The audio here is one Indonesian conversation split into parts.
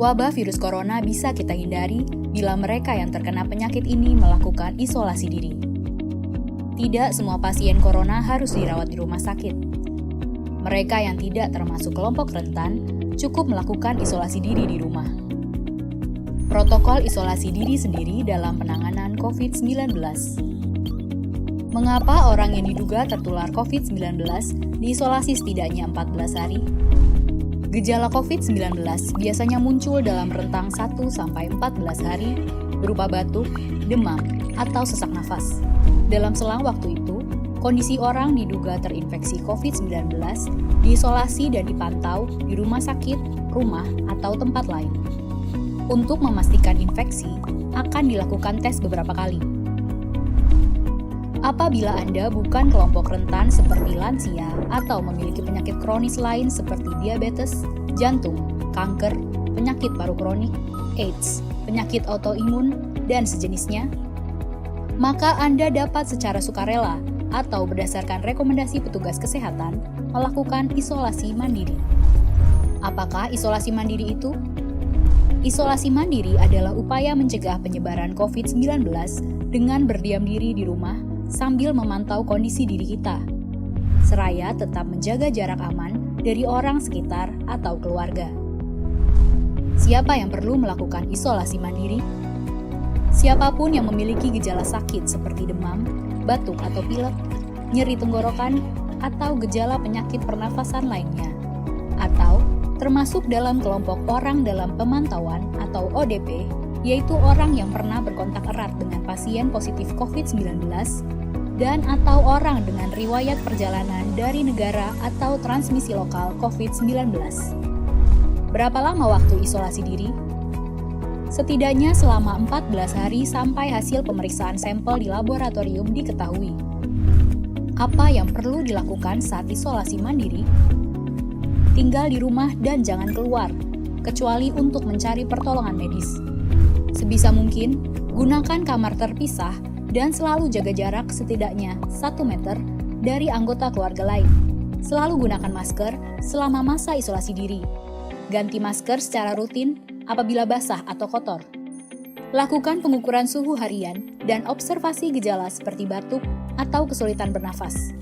Wabah virus corona bisa kita hindari bila mereka yang terkena penyakit ini melakukan isolasi diri. Tidak semua pasien corona harus dirawat di rumah sakit. Mereka yang tidak termasuk kelompok rentan cukup melakukan isolasi diri di rumah. Protokol isolasi diri sendiri dalam penanganan COVID-19. Mengapa orang yang diduga tertular COVID-19 diisolasi setidaknya 14 hari? Gejala COVID-19 biasanya muncul dalam rentang 1-14 hari berupa batuk, demam, atau sesak nafas. Dalam selang waktu itu, kondisi orang diduga terinfeksi COVID-19 diisolasi dan dipantau di rumah sakit, rumah, atau tempat lain. Untuk memastikan infeksi, akan dilakukan tes beberapa kali. Apabila Anda bukan kelompok rentan seperti lansia atau memiliki penyakit kronis lain seperti diabetes, jantung, kanker, penyakit paru kronik, AIDS, penyakit autoimun, dan sejenisnya, maka Anda dapat secara sukarela atau berdasarkan rekomendasi petugas kesehatan melakukan isolasi mandiri. Apakah isolasi mandiri itu? Isolasi mandiri adalah upaya mencegah penyebaran COVID-19 dengan berdiam diri di rumah sambil memantau kondisi diri kita, seraya tetap menjaga jarak aman dari orang sekitar atau keluarga. Siapa yang perlu melakukan isolasi mandiri? Siapapun yang memiliki gejala sakit seperti demam, batuk atau pilek, nyeri tenggorokan, atau gejala penyakit pernafasan lainnya, atau termasuk dalam kelompok orang dalam pemantauan atau ODP, yaitu orang yang pernah berkontak erat dengan pasien positif COVID-19 dan atau orang dengan riwayat perjalanan dari negara atau transmisi lokal COVID-19. Berapa lama waktu isolasi diri? Setidaknya selama 14 hari sampai hasil pemeriksaan sampel di laboratorium diketahui. Apa yang perlu dilakukan saat isolasi mandiri? Tinggal di rumah dan jangan keluar, kecuali untuk mencari pertolongan medis. Sebisa mungkin, gunakan kamar terpisah dan selalu jaga jarak setidaknya 1 meter dari anggota keluarga lain. Selalu gunakan masker selama masa isolasi diri. Ganti masker secara rutin apabila basah atau kotor. Lakukan pengukuran suhu harian dan observasi gejala seperti batuk atau kesulitan bernafas.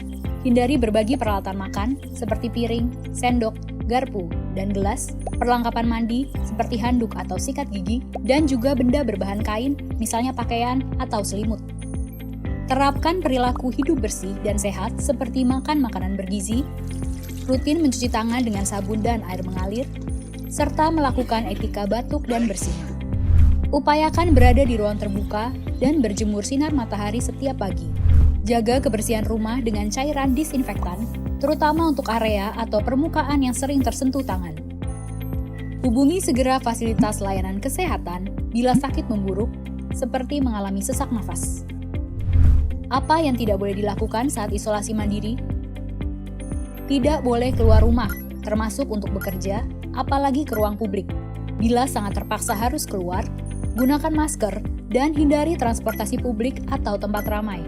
Hindari berbagi peralatan makan seperti piring, sendok, garpu, dan gelas, perlengkapan mandi seperti handuk atau sikat gigi, dan juga benda berbahan kain, misalnya pakaian atau selimut. Terapkan perilaku hidup bersih dan sehat seperti makan makanan bergizi, rutin mencuci tangan dengan sabun dan air mengalir, serta melakukan etika batuk dan bersih. Upayakan berada di ruang terbuka dan berjemur sinar matahari setiap pagi. Jaga kebersihan rumah dengan cairan disinfektan, terutama untuk area atau permukaan yang sering tersentuh tangan. Hubungi segera fasilitas layanan kesehatan bila sakit memburuk, seperti mengalami sesak nafas. Apa yang tidak boleh dilakukan saat isolasi mandiri? Tidak boleh keluar rumah, termasuk untuk bekerja, apalagi ke ruang publik. Bila sangat terpaksa harus keluar, gunakan masker dan hindari transportasi publik atau tempat ramai.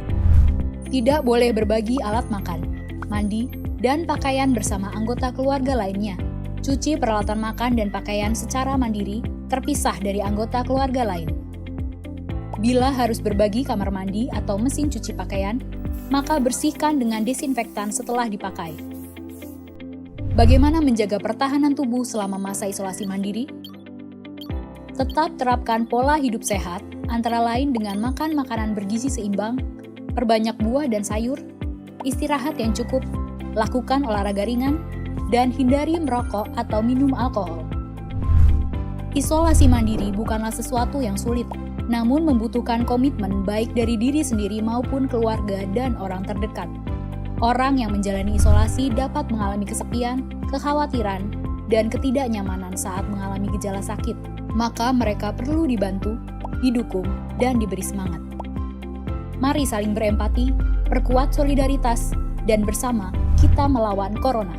Tidak boleh berbagi alat makan, mandi, dan pakaian bersama anggota keluarga lainnya. Cuci peralatan makan dan pakaian secara mandiri, terpisah dari anggota keluarga lain. Bila harus berbagi kamar mandi atau mesin cuci pakaian, maka bersihkan dengan desinfektan setelah dipakai. Bagaimana menjaga pertahanan tubuh selama masa isolasi mandiri? Tetap terapkan pola hidup sehat, antara lain dengan makan makanan bergizi seimbang, perbanyak buah dan sayur, istirahat yang cukup, lakukan olahraga ringan, dan hindari merokok atau minum alkohol. Isolasi mandiri bukanlah sesuatu yang sulit, namun membutuhkan komitmen baik dari diri sendiri maupun keluarga dan orang terdekat. Orang yang menjalani isolasi dapat mengalami kesepian, kekhawatiran, dan ketidaknyamanan saat mengalami gejala sakit. Maka mereka perlu dibantu, didukung, dan diberi semangat. Mari saling berempati, perkuat solidaritas, dan bersama kita melawan corona.